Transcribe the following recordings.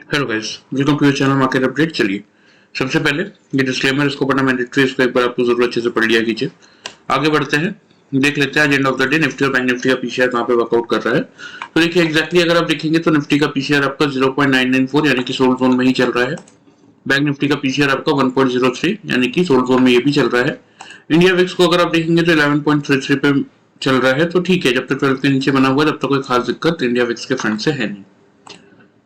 Hello guys, welcome to your channel market update. चलिए सबसे पहले ये डिस्क्लेमर, इसको पढ़ना मैंडेटरी, इसको एक बार आपको जरूर अच्छे से पढ़ लिया कीजिए। आगे बढ़ते हैं, देख लेते हैं आज end of the day Nifty और बैंक निफ्टी का पीसीआर कहाँ पे वर्कआउट कर रहा है। तो देखिए एग्जैक्टली अगर आप देखेंगे तो निफ्टी का पीसीआर आपका 0.994 यानी कि सोल्ड जोन में ही चल रहा है। बैंक निफ्टी का पीसीआर आपका 1.03 यानी कि सोल्ड जोन में ये भी चल रहा है। इंडिया विक्स को अगर आप देखेंगे तो 11.33 पे चल रहा है। तो ठीक है, जब तक 12 के नीचे बना हुआ है तब तक कोई खास दिक्कत इंडिया विक्स के फ्रंट से है नहीं।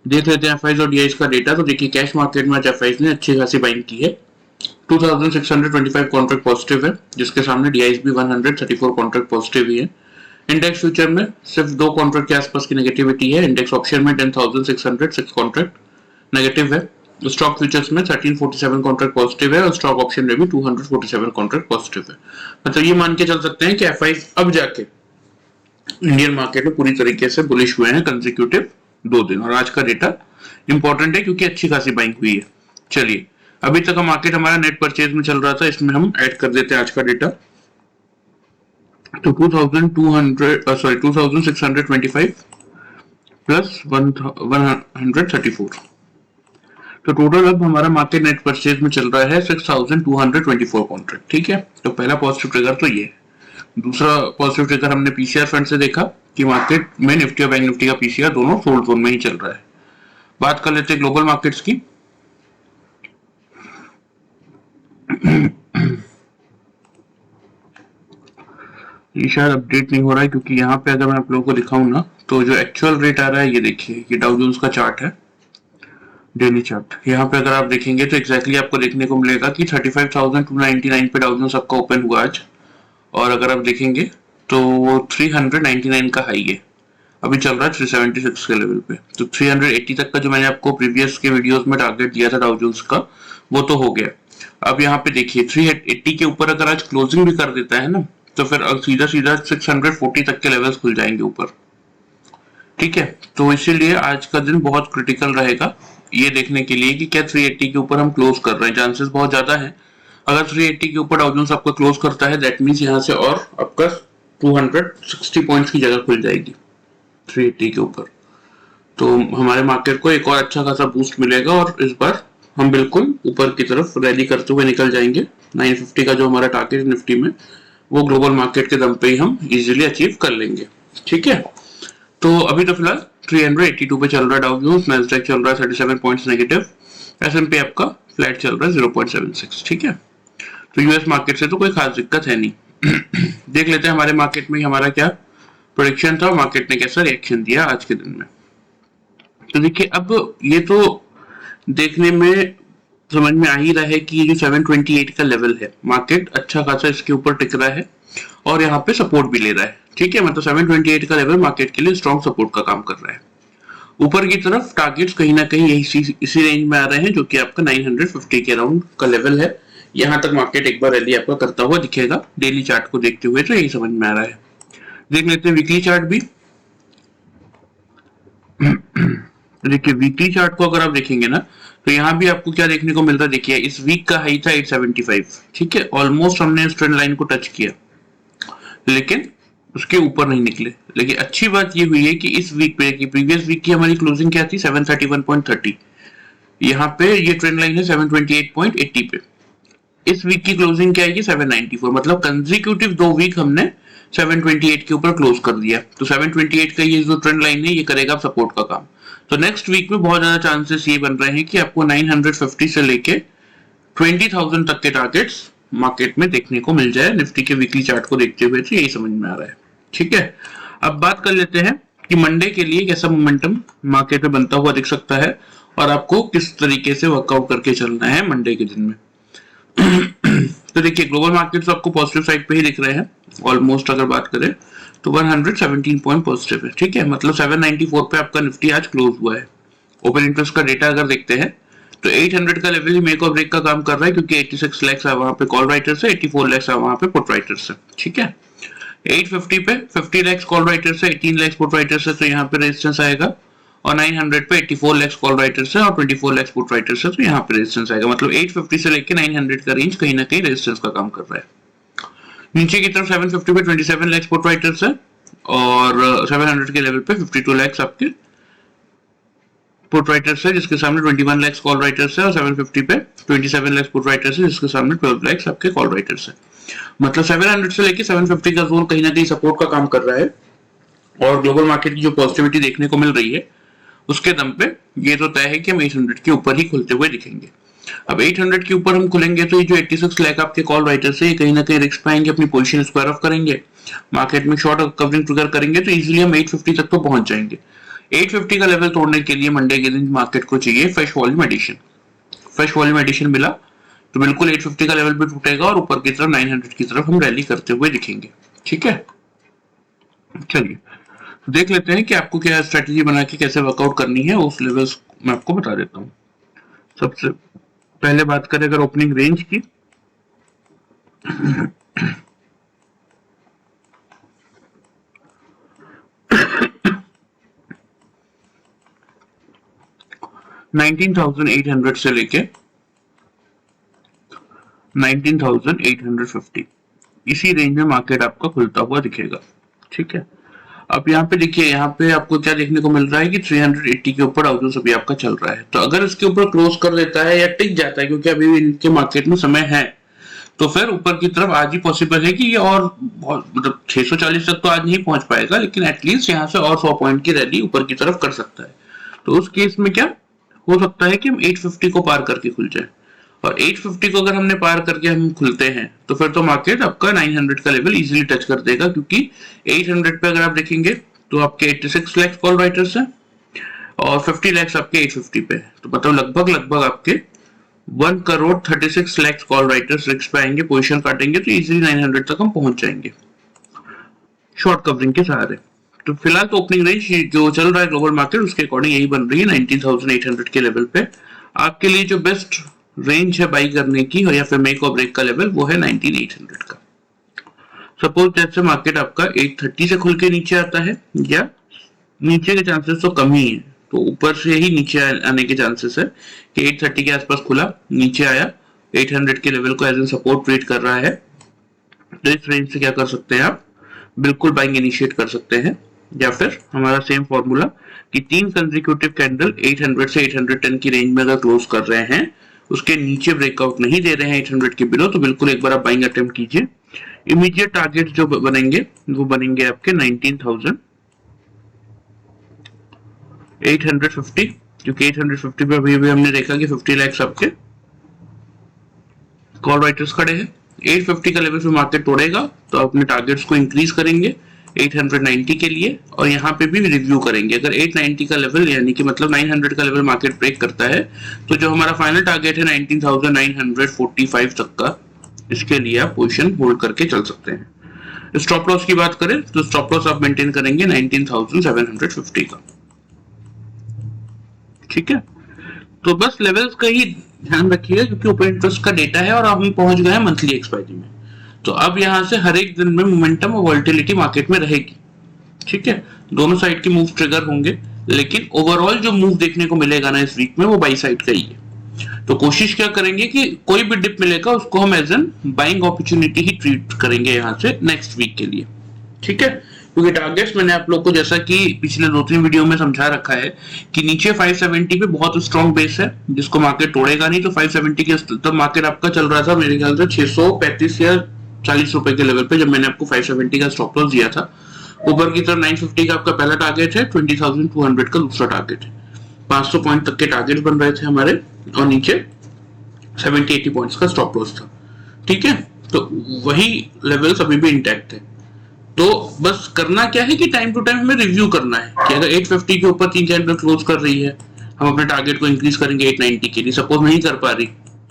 देख लेते हैं एफआईज और डीआईज का डेटा। तो देखिए कैश मार्केट में आज एफआईज ने अच्छी खासी बाइंग की है। 2625 कॉन्ट्रैक्ट पॉजिटिव है, जिसके सामने डीआईज भी 134 कॉन्ट्रैक्ट पॉजिटिव ही है। इंडेक्स फ्यूचर में सिर्फ 2 कॉन्ट्रैक्ट के आसपास की नेगेटिविटी है। इंडेक्स ऑप्शन में 10,606 कॉन्ट्रैक्ट नेगेटिव है। स्टॉक फ्यूचर्स में 1347 कॉन्ट्रैक्ट पॉजिटिव है और स्टॉक ऑप्शन में भी 247 कॉन्ट्रैक्ट पॉजिटिव है। मतलब ये मान के चल सकते हैं कि एफआईज अब जाके इंडियन मार्केट में पूरी तरीके से बुलिश हुए हैं कंसेक्यूटिव 2 दिन। और आज का डेटा इंपॉर्टेंट है क्योंकि अच्छी खासी बाइंग हुई है। चलिए अभी तक का मार्केट हमारा नेट परचेज में चल रहा था, इसमें हम ऐड कर देते हैं आज का डेटा। तो 2625 प्लस 134, तो टोटल अब हमारा मार्केट नेट परचेज में चल रहा है 6224 कॉन्ट्रैक्ट। ठीक है, तो पहला पॉजिटिव ट्रिगर तो ये। दूसरा पॉजिटिव ट्रिगर हमने पीसीआर फ्रंट से देखा कि मार्केट में निफ्टी और बैंक निफ्टी का पीसीआर दोनों सोल्ड जोन में ही चल रहा है। बात कर लेते हैं ग्लोबल मार्केट्स की। ये शायद अपडेट नहीं हो रहा है क्योंकि यहाँ पे अगर मैं आप लोगों को दिखाऊं ना तो जो एक्चुअल रेट आ रहा है ये देखिए, ये डाउ जोन्स का चार्ट है, डेली चार्ट। यहाँ पे अगर आप देखेंगे तो एग्जैक्टली आपको देखने को मिलेगा कि 35,299 पे डाउ जोन्स आपका ओपन हुआ आज। और अगर आप देखेंगे तो वो 399 का हाई है, अभी चल रहा है 376 के लेवल पे। तो 380 तक का जो मैंने आपको प्रीवियस के वीडियोस में टारगेट दिया था डाउ जोन्स का, वो तो हो गया। अब यहाँ पे देखिए 380 के ऊपर अगर आज क्लोजिंग भी कर देता है ना तो फिर सीधा सीधा 640 तक के लेवल्स खुल जाएंगे ऊपर। ठीक है, तो इसीलिए आज का दिन बहुत क्रिटिकल रहेगा ये देखने के लिए कि क्या 380 के ऊपर हम क्लोज कर रहे हैं। चांसेस बहुत ज्यादा है अगर 380 के ऊपर डाउ जोन्स आपका क्लोज करता है, दैट मीन्स यहाँ से और आपका 260 पॉइंट्स की जगह खुल जाएगी 380 के ऊपर। तो हमारे मार्केट को एक और अच्छा खासा बूस्ट मिलेगा और इस बार हम बिल्कुल ऊपर की तरफ रैली करते हुए निकल जाएंगे। 950 का जो हमारा टारगेट निफ्टी में, वो ग्लोबल मार्केट के दम पे ही हम इजीली अचीव कर लेंगे। ठीक है, तो अभी तो फिलहाल 382 पे चल रहा है डाउ जोन्स, नैस्डैक चल रहा है 37 पॉइंट्स नेगेटिव, एसएनपी आपका फ्लैट चल रहा है 0.76। ठीक है, तो यूएस मार्केट से तो कोई खास दिक्कत है नहीं। देख लेते हैं हमारे मार्केट में हमारा क्या प्रेडिक्शन था, मार्केट ने कैसा रिएक्शन दिया आज के दिन में। तो देखिए अब ये तो देखने में समझ में आ ही रहा है कि ये जो 728 का लेवल है, मार्केट अच्छा खासा इसके ऊपर टिक रहा है और यहाँ पे सपोर्ट भी ले रहा है। ठीक है, मतलब 728 का लेवल मार्केट के लिए स्ट्रॉन्ग सपोर्ट का काम कर रहा है। ऊपर की तरफ टारगेट्स कहीं ना कहीं इसी रेंज में आ रहे हैं जो कि आपका 950 के अराउंड का लेवल है। यहाँ तक मार्केट एक बार रैली आपका करता हुआ दिखेगा डेली चार्ट को देखते हुए, तो यही समझ में आ रहा है। देख लेते हैं वीकली चार्ट भी। देखिए वीकली चार्ट को अगर आप देखेंगे ना तो यहाँ भी आपको क्या देखने को मिलता है। देखिए इस वीक का हाई था 875। ठीक है, ऑलमोस्ट हमने इस ट्रेंड लाइन को टच किया लेकिन उसके ऊपर नहीं निकले। लेकिन अच्छी बात ये हुई है कि इस वीक पे की प्रीवियस वीक की हमारी क्लोजिंग क्या थी 731.30, यहाँ पे ये ट्रेंड लाइन है 728.80 पे। इस वीक की क्लोजिंग क्या है 794, मतलब कंसेक्यूटिव 2 वीक हमने 728 के ऊपर क्लोज कर दिया। तो 728 का ये जो ट्रेंड लाइन है ये करेगा सपोर्ट का काम। तो नेक्स्ट वीक में बहुत ज्यादा चांसेस ये बन रहे हैं कि आपको 950 से लेके 20,000 तक के टारगेट्स मार्केट में देखने को मिल जाए निफ्टी के वीकली चार्ट को देखते हुए। तो यही समझ में आ रहा है। ठीक है, अब बात कर लेते हैं कि मंडे के लिए कैसा मोमेंटम मार्केट में बनता हुआ दिख सकता है और आपको किस तरीके से वर्कआउट करके चलना है मंडे के दिन में। तो देखिए ग्लोबल मार्केट्स आपको पॉजिटिव साइड पे ही दिख रहे हैं ऑलमोस्ट। अगर बात करें तो 117 पॉइंट पॉजिटिव है। ठीक है, मतलब 794 पे आपका निफ्टी आज क्लोज हुआ है। ओपन इंटरेस्ट का डेटा अगर देखते हैं तो 800 का लेवल ही मेक और ब्रेक का काम कर रहा है क्योंकि 86 लाख है वहां पे कॉल राइटर्स है, 84 लाख है वहां पे पुट राइटर्स है। ठीक है, 850 पे 50 लाख कॉल राइटर्स है, 18 लाख पुट राइटर्स है, तो यहाँ पे रेजिस्टेंस आएगा। और 900 पे 84 लाख कॉल राइटर्स है और 24 लाख पुट राइटर्स है, तो यहाँ पे रेजिस्टेंस आएगा। मतलब 850 से लेके 900 का रेंज कहीं ना कहीं रेजिस्टेंस का काम कर रहा है। नीचे की तरफ 750 पे 27 लाख पुट राइटर्स है और 700 के लेवल पे 52 लाख आपके पुट राइटर्स है जिसके सामने 21 लाख कॉल राइटर्स है और 750 पे 27 लाख पुट राइटर्स है जिसके सामने 12 लाख आपके कॉल राइटर्स है। मतलब 700 से लेके 750 का जोन कहीं ना कहीं सपोर्ट का काम कर रहा है और ग्लोबल मार्केट की जो पॉजिटिविटी देखने को मिल रही है उसके दम पे ये तो तय है कि हम 800 के ऊपर ही खुलते हुए दिखेंगे। अब 800 के ऊपर हम खुलेंगे तो ये जो 86 लाख आपके कॉल राइटर्स है ये कहीं ना कहीं रिस्क पाएंगे, अपनी पोजीशन स्क्वायर ऑफ करेंगे, मार्केट में शॉर्ट कवरिंग ट्रिगर करेंगे तो इजीली हम 850 तक तो पहुंच जाएंगे। 850 का लेवल तोड़ने के लिए मंडे के दिन मार्केट को चाहिए fresh volume edition. Fresh volume edition मिला तो बिल्कुल 850 का लेवल भी टूटेगा और ऊपर की तरफ 900 की तरफ हम रैली करते हुए दिखेंगे। ठीक है, चलिए देख लेते हैं कि आपको क्या स्ट्रेटेजी बना के कैसे वर्कआउट करनी है, उस लेवल्स मैं आपको बता देता हूँ। सबसे पहले बात करें अगर ओपनिंग रेंज की, $19,800 से लेके 19,850 इसी रेंज में मार्केट आपका खुलता हुआ दिखेगा। ठीक है, अब यहाँ पे देखिए, यहाँ पे आपको क्या देखने को मिल रहा है कि 380 के ऊपर डाउ जोन्स अभी आपका चल रहा है। तो अगर इसके ऊपर क्लोज कर देता है या टिक जाता है, क्योंकि अभी इनके मार्केट में समय है, तो फिर ऊपर की तरफ आज ही पॉसिबल है कि ये और मतलब 640 तक तो आज नहीं पहुंच पाएगा, लेकिन एटलीस्ट यहाँ से और 100 पॉइंट की रैली ऊपर की तरफ कर सकता है। तो उस केस में क्या हो सकता है कि हम 850 को पार करके खुल जाए, और 850 को अगर हमने पार करके हम खुलते हैं तो फिर तो मार्केट आपका 900 का लेवल इजीली टच कर देगा, क्योंकि 800 पे अगर आप देखेंगे तो आपके 86 लाख कॉल राइटर्स हैं और 50 लाख आपके 850 पे है। तो मतलब लगभग आपके 1,36 लाख कॉल राइटर्स रिस्क पे आएंगे, पोजीशन काटेंगे तो इजीली 900 तक हम पहुंच जाएंगे शॉर्ट कवरिंग के सहारे। तो फिलहाल तो ओपनिंग रेंज जो चल रहा है ग्लोबल मार्केट उसके अकॉर्डिंग यही बन रही है 19,800 के लेवल पे। आपके लिए जो बेस्ट रेंज है बाई करने की या फिर मेक और ब्रेक का लेवल वो है 19,800 का। सपोज जैसे मार्केट आपका 830 से खुल के नीचे आता है, या नीचे के चांसेस तो कम ही है, तो ऊपर से ही नीचे आने के चांसेस है कि 830 के आसपास खुला, नीचे आया, 800 के लेवल को एज एन सपोर्ट ट्रीट कर रहा है, तो इस रेंज से क्या कर सकते हैं आप, बिल्कुल बाइंग इनिशिएट कर सकते हैं। या फिर हमारा सेम फॉर्मूला कि 3 कंसेक्यूटिव कैंडल 800 से 810 की रेंज में अगर क्लोज कर रहे हैं, उसके नीचे ब्रेकआउट नहीं दे रहे हैं 800 के बिलो, तो बिल्कुल एक बार आप बाइंग अटेम्प्ट कीजिए। इमीडिएट टारगेट जो बनेंगे वो बनेंगे आपके 19,850, क्योंकि 850 पे अभी हमने देखा कि 50 लाख आपके कॉल राइटर्स खड़े हैं। 850 का लेवल पे मार्केट तोड़ेगा तो अपने टारगेट्स को इंक्रीज करेंगे 890 के लिए, और यहाँ पे भी रिव्यू करेंगे। अगर 890 का लेवल यानी कि मतलब 900 का लेवल मार्केट ब्रेक करता है तो जो हमारा फाइनल टारगेट है 19,945 तक का, इसके लिए आप पोजीशन होल्ड करके चल सकते हैं। स्टॉप लॉस की बात करें तो स्टॉप लॉस आप मेंटेन करेंगे 19,750 का। ठीक है, तो बस लेवल्स का ही ध्यान रखिएगा, क्योंकि ओपन इंटरेस्ट का डेटा है और हम पहुंच गए हैं मंथली एक्सपायरी में। तो अब यहां से हर एक दिन में मोमेंटम और वोलेटिलिटी मार्केट में रहेगी। ठीक है, दोनों साइड के मूव ट्रिगर होंगे, लेकिन ओवरऑल जो मूव देखने को मिलेगा ना इस वीक में वो बाई साइड का ही है। तो कोशिश क्या करेंगे कि कोई भी डिप मिलेगा उसको हम एज एन बाइंग अपॉर्चुनिटी ही ट्रीट करेंगे यहाँ से नेक्स्ट वीक के लिए। ठीक है, क्योंकि टारगेट्स मैंने आप लोग को जैसा कि पिछले 2-3 वीडियो में समझा रखा है कि नीचे 570 पे बहुत स्ट्रॉन्ग बेस है जिसको मार्केट तोड़ेगा नहीं। तो 570 के तब मार्केट आपका चल रहा था मेरे ख्याल से 635 या 40 रुपए के लेवल पे, जब मैंने आपको 570 का स्टॉप लॉस दिया था। ऊपर की तरफ 950 का आपका पहला टारगेट है, 20,200 का दूसरा टारगेट है। 500 पॉइंट तक के टारगेट बन रहे थे हमारे, और नीचे 70-80 पॉइंट्स का स्टॉप लॉस था। ठीक है, तो वही लेवल्स अभी भी इंटैक्ट है। तो बस करना क्या है कि टाइम टू टाइम हमें रिव्यू करना है कि अगर 850 के ऊपर 3 कैंडल क्लोज कर रही है, हम अपने टारगेट को इंक्रीज करेंगे 890 के लिए। सपोज नहीं कर पा रही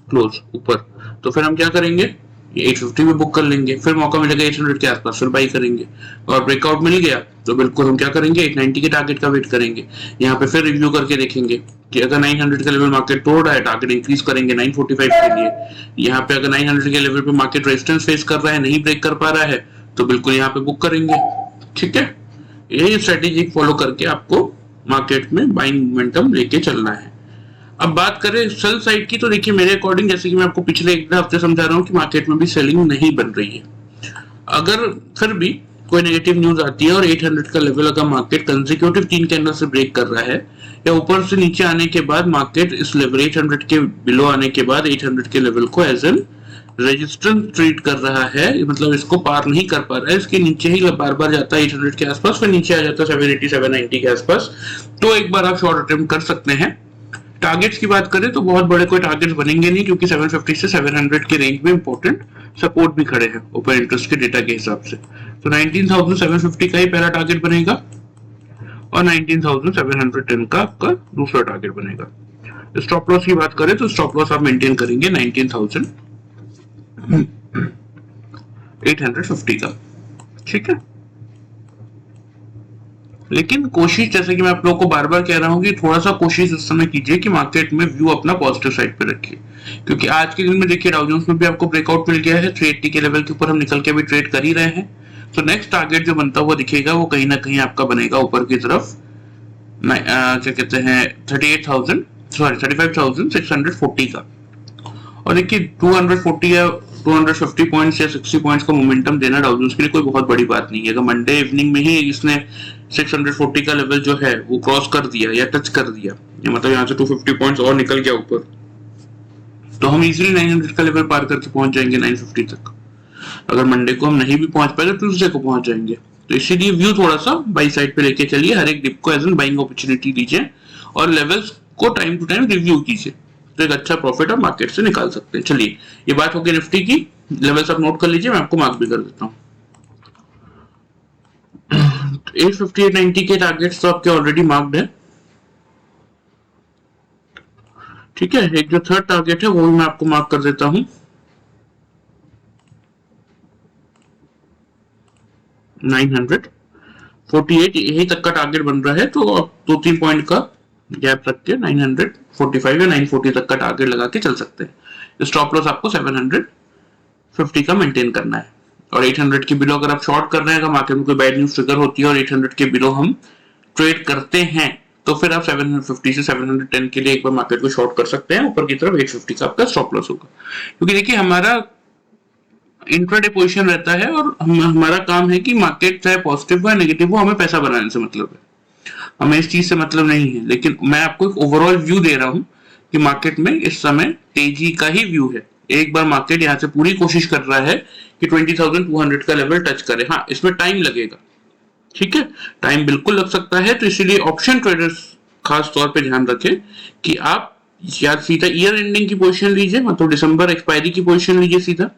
क्लोज ऊपर, तो फिर हम क्या करेंगे, 850 में बुक कर लेंगे, फिर मौका मिलेगा 800 के आसपास फिर बाई करेंगे, और ब्रेकआउट मिल गया तो बिल्कुल हम क्या करेंगे 890 के टारगेट का वेट करेंगे। यहाँ पे फिर रिव्यू करके देखेंगे कि अगर 900 का लेवल मार्केट तोड़ रहा है टारगेट इंक्रीज करेंगे 945 के लिए। यहाँ पे अगर 900 के लेवल पे मार्केट रेजिस्टेंस फेस कर रहा है, नहीं ब्रेक कर पा रहा है, तो बिल्कुल यहाँ पे बुक करेंगे। ठीक है, यही स्ट्रेटेजी फॉलो करके आपको मार्केट में बाइंग मोमेंटम लेके चलना है। अब बात करें सेल साइड की, तो देखिए मेरे अकॉर्डिंग जैसे कि मैं आपको पिछले 1 हफ्ते समझा रहा हूँ कि मार्केट में भी सेलिंग नहीं बन रही है। अगर फिर भी कोई नेगेटिव न्यूज आती है और 800 का लेवल अगर मार्केट कंसेक्यूटिव 3 कैंडल से ब्रेक कर रहा है या ऊपर से नीचे आने के बाद मार्केट इस लेवल 800 के बिलो आने के बाद 800 के लेवल को एज एन रेजिस्टेंस ट्रीट कर रहा है, मतलब इसको पार नहीं कर पा रहा है, इसके नीचे ही बार बार जाता है 800 के आसपास, फिर नीचे आ जाता है 780 790 के आसपास, तो एक बार आप शॉर्ट अटेम्प्ट कर सकते हैं। टारगेट्स की बात करें तो बहुत बड़े कोई टारगेट्स बनेंगे नहीं, क्योंकि 750 से 700 के रेंज में इंपॉर्टेंट सपोर्ट भी खड़े हैं ओपन इंटरेस्ट के डेटा के हिसाब से। तो 19,750 का ही पहला टारगेट बनेगा और 19,710 का आपका दूसरा टारगेट बनेगा। स्टॉप लॉस की बात करें तो स्टॉप लॉस आप मेंटेन करेंगे 19,850 का, ठीक है। लेकिन कोशिश, जैसे कि मैं आप लोगों को बार बार कह रहा हूं कि थोड़ा सा कोशिश इस समय कीजिए कि मार्केट में व्यू अपना पॉजिटिव साइड पे रखिए, क्योंकि आज के दिन में देखिए डाउ जोन्स में भी आपको ब्रेकआउट मिल गया है, 380 के लेवल के ऊपर हम निकल के भी ट्रेड कर ही रहे हैं। तो नेक्स्ट टारगेट जो बनता हुआ दिखेगा वो कहीं ना कहीं आपका बनेगा ऊपर की तरफ, क्या कहते हैं 35,640 का। और देखिए 240 या 250 पॉइंट्स या 60 पॉइंट्स का मोमेंटम देना डाउ जोन्स के लिए कोई बहुत बड़ी बात नहीं है। अगर मंडे इवनिंग में ही इसने 640 का लेवल जो है वो क्रॉस कर दिया या टच कर दिया, मतलब यहाँ से 250 पॉइंट्स और निकल गया ऊपर, तो हम इजीली 900 का लेवल पार करके पहुंच जाएंगे 950 तक। अगर मंडे को हम नहीं भी पहुंच पाए तो ट्यूसडे को पहुंच जाएंगे। तो इसीलिए व्यू थोड़ा सा बाई साइड पे लेके चलिए, हर एक डिप को एज एन बाइंग अपॉर्चुनिटी लीजिए और लेवल्स को टाइम टू टाइम रिव्यू कीजिए, तो एक अच्छा प्रॉफिट आप मार्केट से निकाल सकते हैं। चलिए ये बात होगी निफ्टी की, लेवल्स आप नोट कर लीजिए, मैं आपको मार्क भी कर देता हूँ। 850-890 के टारगेट्स तो आपके ऑलरेडी मार्क्ड है, ठीक है। एक जो थर्ड टारगेट है वो भी मैं आपको मार्क कर देता हूं, 948, यही तक का टारगेट बन रहा है, तो अब 2-3 पॉइंट का गैप रख के 945 या 940 तक का टारगेट लगा के चल सकते हैं। स्टॉप लॉस आपको 750 का मेंटेन करना है, और 800 के बिलो अगर आप शॉर्ट कर रहे हैं, अगर मार्केट में कोई बैड न्यूज ट्रिगर होती है और 800 के बिलो हम ट्रेड करते हैं, तो फिर आप 750 से 710 के लिए एक बार मार्केट को शॉर्ट कर सकते हैं, ऊपर की तरफ 850 का आपका स्टॉप लॉस होगा। क्योंकि देखिए हमारा इंट्राडे पोजीशन रहता है और हमारा काम है कि मार्केट चाहे पॉजिटिव हो या नेगेटिव हो, हमें पैसा बनाने से मतलब है, हमें इस चीज से मतलब नहीं है। लेकिन मैं आपको एक ओवरऑल व्यू दे रहा हूं कि मार्केट में इस समय तेजी का ही व्यू है। एक बार मार्केट यहाँ से पूरी कोशिश कर रहा है कि 20,200 का लेवल टच करे। हाँ, इसमें टाइम लगेगा, ठीक है, टाइम बिल्कुल लग सकता है, तो इसीलिए ऑप्शन ट्रेडर्स खास तौर पे ध्यान रखें कि आप या सीधा ईयर एंडिंग की पोजीशन लीजिए, मतलब दिसंबर एक्सपायरी की पोजीशन लीजिए सीधा,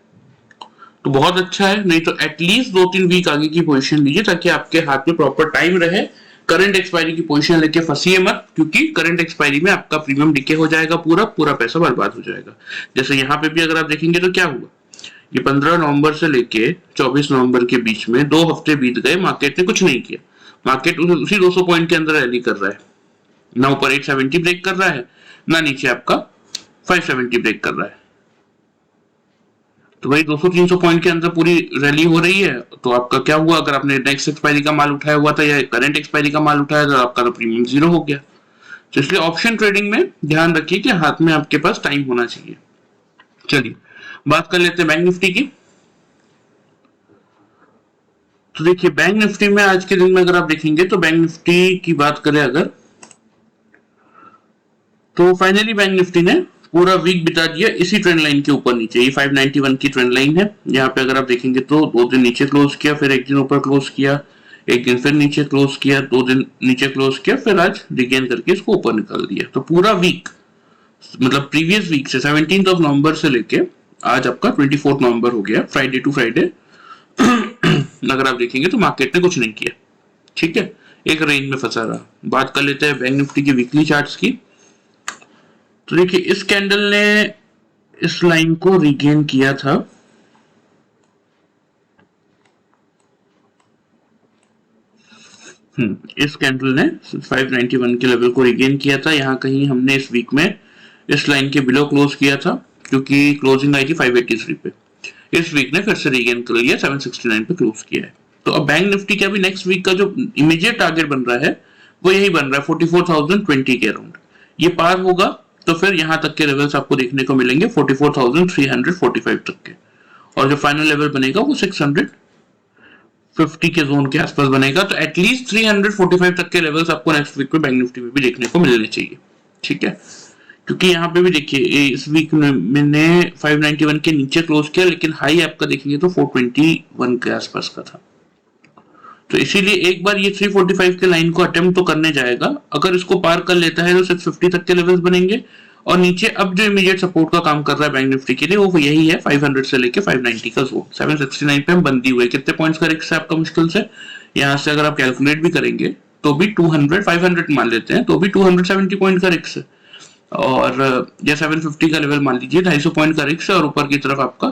तो बहुत अच्छा है। नहीं तो एटलीस्ट 2-3 वीक आगे की पोजीशन लीजिए, ताकि आपके हाथ में प्रॉपर टाइम रहे। करंट एक्सपायरी की पोजीशन लेके फंसिए मत, क्योंकि करंट एक्सपायरी में आपका प्रीमियम डिके हो जाएगा, पूरा पैसा बर्बाद हो जाएगा। जैसे यहाँ पे भी अगर आप देखेंगे तो क्या हुआ, ये 15 नवंबर से लेके 24 नवंबर के बीच में 2 हफ्ते बीत गए, मार्केट ने कुछ नहीं किया। मार्केट उसी 200 पॉइंट के अंदर रैली कर रहा है, ना ऊपर 870 ब्रेक कर रहा है, ना नीचे आपका 570 ब्रेक कर रहा है। तो भाई 200-300 पॉइंट के अंदर पूरी रैली हो रही है, तो आपका क्या हुआ, अगर आपने नेक्स्ट एक्सपायरी का माल उठाया हुआ था या करंट एक्सपायरी का माल उठाया तो आपका तो प्रीमियम जीरो हो गया। तो इसलिए ऑप्शन ट्रेडिंग में ध्यान रखिए कि हाथ में आपके पास टाइम होना चाहिए। चलिए बात कर लेते हैं बैंक निफ्टी की। तो देखिए बैंक निफ्टी में आज के दिन में अगर आप देखेंगे तो बैंक निफ्टी की बात करें अगर, तो फाइनली बैंक निफ्टी ने पूरा वीक बिता दिया इसी ट्रेंड लाइन के ऊपर नीचे। ये 591 की ट्रेंड लाइन है, यहाँ पे अगर आप देखेंगे तो 2 दिन नीचे क्लोज किया, फिर 1 दिन ऊपर क्लोज किया, 1 दिन फिर नीचे क्लोज किया, 2 दिन नीचे क्लोज किया, फिर आज रिगेन करके इसको ऊपर निकाल दिया। तो पूरा वीक, मतलब प्रीवियस वीक से 17 नवंबर से लेके आज आपका 24 नवंबर हो गया, फ्राइडे टू फ्राइडे अगर आप देखेंगे तो मार्केट ने कुछ नहीं किया, ठीक है, एक रेंज में फंसा रहा। बात कर लेते हैं बैंक निफ्टी की वीकली चार्ट्स की। तो देखिए इस कैंडल ने इस लाइन को रिगेन किया था, इस कैंडल ने 591 के लेवल को रिगेन किया था। यहाँ कहीं हमने इस वीक में इस लाइन के बिलो क्लोज किया था, क्योंकि क्लोजिंग आई थी 583 पे। इस वीक ने फिर से रिगेन कर लिया, 769 पे क्लोज किया है। तो अब बैंक निफ्टी का भी नेक्स्ट वीक का जो इमीडिएट टारगेट बन रहा है वो यही बन रहा है 44,020 के अराउंड। ये पार होगा तो फिर यहां तक के लेवल्स आपको देखने को मिलेंगे 44,345 तक के, और जो फाइनल लेवल बनेगा वो 640 50 के जोन के आसपास बनेगा, तो एटलीस्ट 345 तक के लेवल्स आपको नेक्स्ट वीक में बैंक निफ्टी में भी देखने को मिलने चाहिए। ठीक है, क्योंकि यहाँ पे भी देखिए इस वीक में मैंने 591 के नीचे क्लोज किया, लेकिन हाई आपका देखेंगे तो 421 के आसपास का था। तो इसीलिए एक बार ये 345 के लाइन को अटेम्प्ट तो करने जाएगा, अगर इसको पार कर लेता है तो 650 तक के लेवल्स बनेंगे। और नीचे अब जो इमीडिएट सपोर्ट का काम कर रहा है बैंक निफ्टी के लिए वो यही है 500 से लेके 590 का जोन। 769 पे हम बंदी हुए, कितने पॉइंट्स का रिस्क है आपका मुश्किल से, यहाँ से अगर आप कैलकुलेट भी करेंगे तो भी 200 500 मान लेते हैं तो भी 270 पॉइंट का रिस्क है। और या 750 का लेवल मान लीजिए 250 पॉइंट का रिस्क है, और ऊपर की तरफ आपका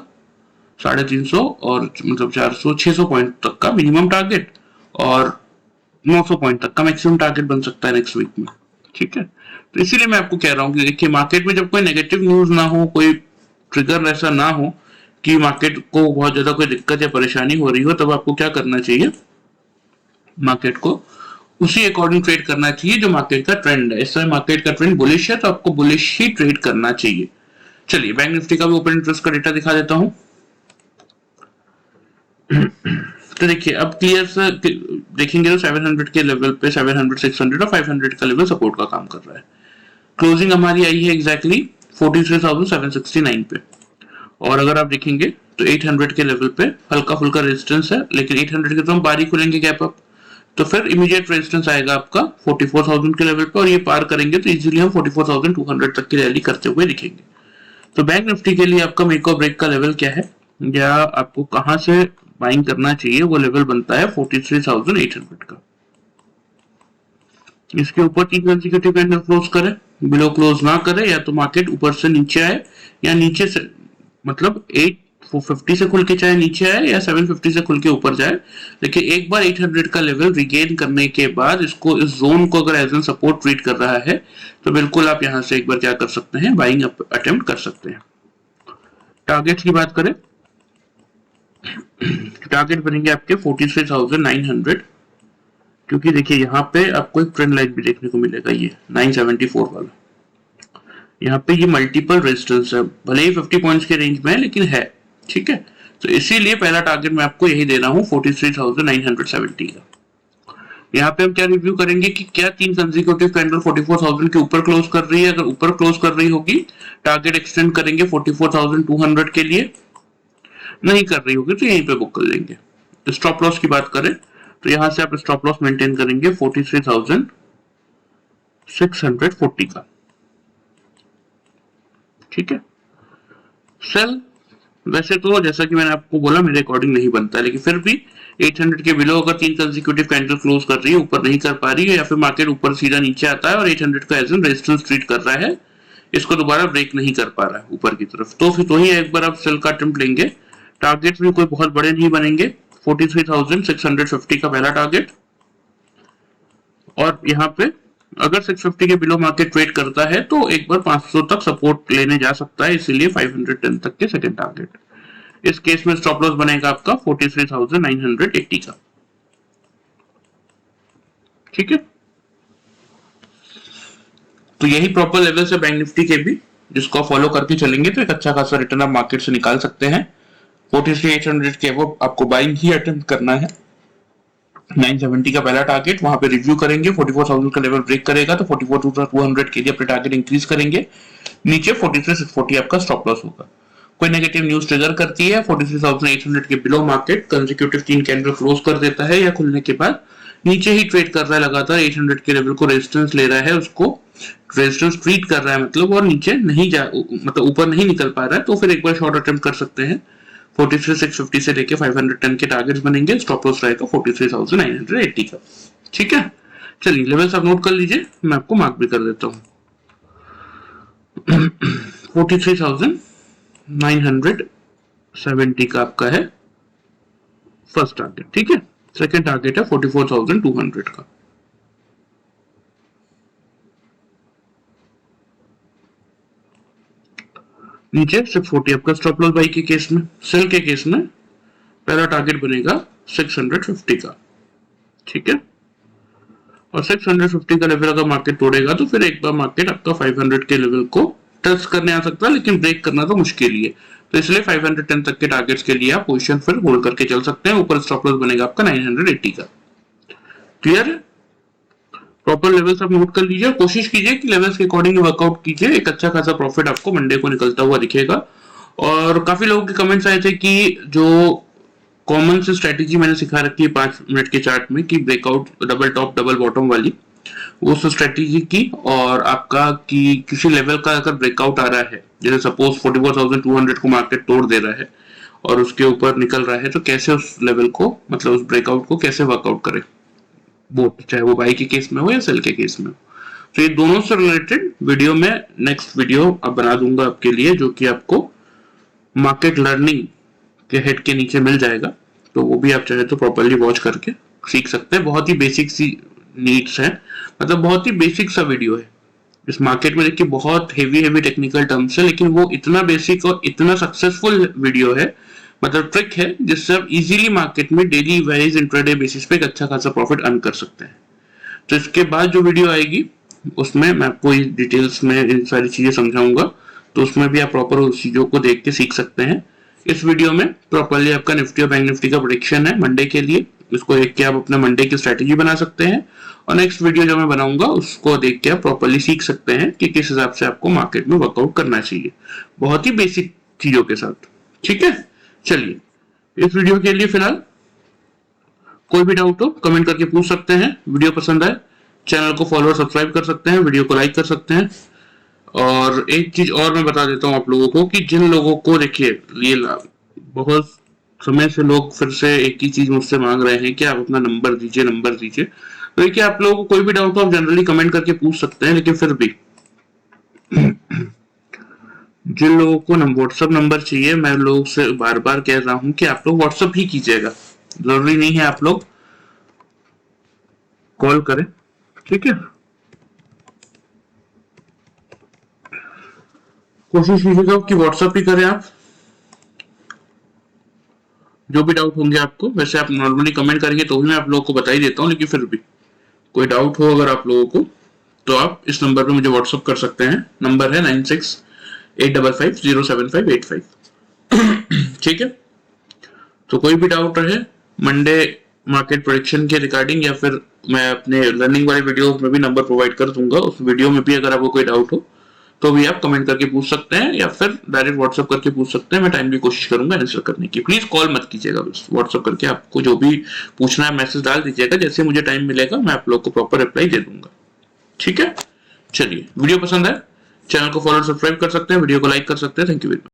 350 और मतलब 400 600 पॉइंट तक का मिनिमम टारगेट और 900 पॉइंट तक का मैक्सिमम टारगेट बन सकता है नेक्स्ट वीक में। ठीक है, तो इसीलिए मैं आपको कह रहा हूँ कि देखिए मार्केट में जब कोई नेगेटिव न्यूज ना हो, कोई ट्रिगर ऐसा ना हो कि मार्केट को बहुत ज्यादा कोई दिक्कत या परेशानी हो रही हो, तब आपको क्या करना चाहिए, मार्केट को उसी अकॉर्डिंग ट्रेड करना चाहिए जो मार्केट का ट्रेंड है। इस समय मार्केट का ट्रेंड बुलिश है तो आपको बुलिश ही ट्रेड करना चाहिए। चलिए बैंक निफ्टी का भी ओपन इंटरेस्ट का डेटा दिखा देता हूं। तो देखिए अब क्लियर से देखेंगे तो 700 के लेवल पे 700 600 और 500 का लेवल सपोर्ट का काम कर रहा है। क्लोजिंग हमारी आई है एग्जैक्टली 43,769 पे, और अगर आप देखेंगे तो 800 के लेवल पे हल्का फुल्का रेजिस्टेंस है, लेकिन 800 के तो हम बारी खुलेंगे गैप अप, तो फिर इमीडिएट रेजिस्टेंस आएगा आपका 44,000 के लेवल पे, और ये पार करेंगे तो इजीली हम 44,200 तक की रैली करते हुए दिखेंगे। तो बैंक निफ्टी के लिए आपका मेक और ब्रेक का लेवल क्या है या आपको कहां से बाइंग करना चाहिए, वो लेवल बनता है 43,800 का। इसके ऊपर 3 कंसेक्यूटिव कैंडल क्लोज करे, बिलो क्लोज ना करे, या तो मार्केट ऊपर से नीचे आए या नीचे से मतलब 850 से खुल के चाहे नीचे आए या 750 से खुल के ऊपर जाए, लेकिन एक बार 800 का लेवल रिगेन करने के बाद इसको इस जोन को अगर एज एन सपोर्ट ट्रीट कर रहा है तो बिल्कुल आप यहां से एक बार क्या कर सकते हैं, बाइंग अटेम्प्ट कर सकते हैं। टारगेट की बात करें, टारगेट बनेंगे आपके 43,900, क्योंकि देखिए यहाँ पे आपको एक ट्रेंड लाइन भी देखने को मिलेगा, ये 974 वाला, यहाँ पे ये मल्टीपल रेजिस्टेंस है, भले ही 50 पॉइंट्स के रेंज में है लेकिन है। ठीक है, तो इसीलिए पहला टारगेट मैं आपको यही दे रहा हूँ 43,970 का। यहाँ पे हम क्या रिव्यू करेंगे कि क्या 3 कंसेक्यूटिव कैंडल 44,000 के ऊपर क्लोज कर रही है, अगर ऊपर क्लोज कर रही होगी टारगेट एक्सटेंड करेंगे 44,200 के लिए, नहीं कर रही होगी तो यहीं पे बुक कर लेंगे। स्टॉप लॉस की बात करें तो यहां से आप स्टॉप लॉस मेंटेन करेंगे 43,640 का। ठीक है, सेल वैसे तो जैसा कि मैंने आपको बोला मेरे अकॉर्डिंग नहीं बनता है, लेकिन फिर भी 800 के बिलो अगर 3 कंसेक्यूटिव कैंडल क्लोज कर रही है, ऊपर नहीं कर पा रही है, या फिर मार्केट ऊपर सीधा नीचे आता है और 800 का एज एन रेजिस्टेंस ट्रीट कर रहा है, इसको दोबारा ब्रेक नहीं कर पा रहा है ऊपर की तरफ, तो फिर तो ही एक बार आप सेल का अटेम्प्ट लेंगे। टारगेट्स भी कोई बहुत बड़े नहीं बनेंगे, 43,650 का पहला टारगेट, और यहाँ पे अगर 650 के बिलो मार्केट ट्रेड करता है तो एक बार 500 तक सपोर्ट लेने जा सकता है, इसीलिए 510 तक के सेकंड टारगेट। इस केस में स्टॉप लॉस बनेगा आपका 43,980 का। ठीक है, तो यही प्रॉपर लेवल से बैंक निफ्टी के भी, जिसको फॉलो करके चलेंगे तो एक अच्छा खासा रिटर्न आप मार्केट से निकाल सकते हैं। 43,800 के वो आपको बाइंग ही अटेम्प्ट करना है। 970 का पहला टारगेट, वहां पे रिव्यू करेंगे, 44,000 का लेवल ब्रेक करेगा तो 44,200 के लिए अपने टारगेट इंक्रीज करेंगे, नीचे 43,640 आपका स्टॉप लॉस होगा। कोई नेगेटिव न्यूज ट्रिगर करती है 43,800 के below market consecutive 3 candle close कर देता है या खुलने के बाद नीचे ही ट्रेड कर रहा है लगातार, 800 के लेवल को रेजिस्टेंस ले रहा है, उसको रेजिस्टेंस ट्रीट कर रहा है मतलब, और नीचे नहीं जा मतलब ऊपर नहीं निकल पा रहा है, तो फिर एक बार शॉर्ट अटेम्प्ट कर सकते हैं। 43,650 से लेके 510 के टारगेट्स बनेंगे, स्टॉप लॉस रहेगा 43,980 का। ठीक है, चलिए लेवल्स आप नोट कर लीजिए, मैं आपको मार्क भी कर देता हूँ। 43,970 का आपका है फर्स्ट टारगेट। ठीक है, सेकंड टारगेट है 44,200 का। नीचे 640 आपका स्टॉप लॉस बाई के केस में। सेल के केस में पहला टारगेट बनेगा 650 का। ठीक है, और 650 का लेवल अगर मार्केट तोड़ेगा तो फिर एक बार मार्केट आपका 500 के लेवल को टच करने आ सकता है, लेकिन ब्रेक करना तो मुश्किल ही है। तो इसलिए 510 तक के टारगेट्स के लिए आप पोजीशन फिर होल्ड करके चल सकते हैं। ऊपर स्टॉप लॉस बनेगा आपका 980 का। क्लियर है? प्रॉपर लेवल्स आप नोट कर लीजिए, कोशिश कीजिए कि लेवल्स के अकॉर्डिंग वर्कआउट कीजिए। एक अच्छा खासा प्रॉफिट आपको मंडे को निकलता हुआ दिखेगा। और काफी लोगों के कमेंट्स आए थे कि जो कॉमन से स्ट्रेटेजी मैंने सिखा रखी है 5 मिनट के चार्ट में कि breakout, double top double bottom वाली, उस स्ट्रेटेजी की, और आपका कि किसी लेवल का अगर ब्रेकआउट आ रहा है, जैसे सपोज 44,200 को मार्केट तोड़ दे रहा है और उसके ऊपर निकल रहा है, तो कैसे उस लेवल को, मतलब उस ब्रेकआउट को कैसे वर्कआउट करे, बोथ, चाहे वो बाई के केस में हो या सेल के केस में हो। तो ये दोनों से रिलेटेड वीडियो में नेक्स्ट वीडियो अब बना दूंगा आपके लिए, जो कि आपको मार्केट लर्निंग के हेड के नीचे मिल जाएगा। तो वो भी आप चाहे तो प्रॉपरली वॉच करके सीख सकते हैं। बहुत ही बेसिक सी नीड्स है, मतलब बहुत ही बेसिक सा वीडियो है। इस मार्केट में देखिए बहुत हेवी टेक्निकल टर्म्स है, लेकिन वो इतना बेसिक और इतना सक्सेसफुल वीडियो है, मतलब ट्रिक है, जिससे आप इजीली मार्केट में डेली वाइज इंट्राडे बेसिस पे एक अच्छा खासा प्रॉफिट अर्न कर सकते हैं। तो इसके बाद जो वीडियो आएगी उसमें मैं आपको डिटेल्स में इन सारी चीजें समझाऊंगा, तो उसमें भी आप प्रॉपर उस चीजों को देख के सीख सकते हैं। इस वीडियो में प्रॉपरली आपका निफ्टी और बैंक निफ्टी का प्रेडिक्शन है मंडे के लिए, उसको देख के आप अपना मंडे की स्ट्रेटेजी बना सकते हैं। और नेक्स्ट वीडियो जो मैं बनाऊंगा उसको देख के आप प्रॉपरली सीख सकते हैं कि किस हिसाब से आपको मार्केट में वर्कआउट करना चाहिए, बहुत ही बेसिक चीजों के साथ। ठीक है, चलिए इस वीडियो के लिए फिलहाल कोई भी डाउट हो कमेंट करके पूछ सकते हैं। वीडियो पसंद आए चैनल को फॉलो और सब्सक्राइब कर सकते हैं, वीडियो को लाइक कर सकते हैं। और एक चीज और मैं बता देता हूँ आप लोगों को कि जिन लोगों को, देखिए ये बहुत समय से लोग फिर से एक ही चीज मुझसे मांग रहे हैं कि आप अपना नंबर दीजिए, नंबर दीजिए। तो देखिए आप लोगों को कोई भी डाउट हो आप जनरली कमेंट करके पूछ सकते हैं, लेकिन फिर भी जिन लोगों को व्हाट्सएप नंबर चाहिए, मैं लोगों से बार बार कह रहा हूं कि आप लोग व्हाट्सएप ही कीजिएगा, जरूरी नहीं है आप लोग कॉल करें। ठीक है, कोशिश कीजिएगा कि व्हाट्सएप ही करें आप। जो भी डाउट होंगे आपको, वैसे आप नॉर्मली कमेंट करेंगे तो भी मैं आप लोगों को बता ही देता हूँ, लेकिन फिर भी कोई डाउट हो अगर आप लोगों को, तो आप इस नंबर पे मुझे व्हाट्सएप कर सकते हैं। नंबर है 9685507585। ठीक है, तो कोई भी डाउट रहे मंडे मार्केट प्रेडिक्शन के रिगार्डिंग, या फिर मैं अपने लर्निंग वाले वीडियो में भी नंबर प्रोवाइड कर दूंगा, उस वीडियो में भी अगर आपको कोई डाउट हो तो भी आप कमेंट करके पूछ सकते हैं, या फिर डायरेक्ट व्हाट्सएप करके पूछ सकते हैं। मैं टाइमली कोशिश करूंगा आंसर करने की। प्लीज कॉल मत कीजिएगा, बस व्हाट्सएप करके आपको जो भी पूछना है मैसेज डाल दीजिएगा, जैसे मुझे टाइम मिलेगा मैं आप लोग को प्रॉपर रिप्लाई दे दूंगा। ठीक है, चलिए वीडियो पसंद है चैनल को फॉलो सब्सक्राइब कर सकते हैं, वीडियो को लाइक कर सकते हैं। Thank you very much.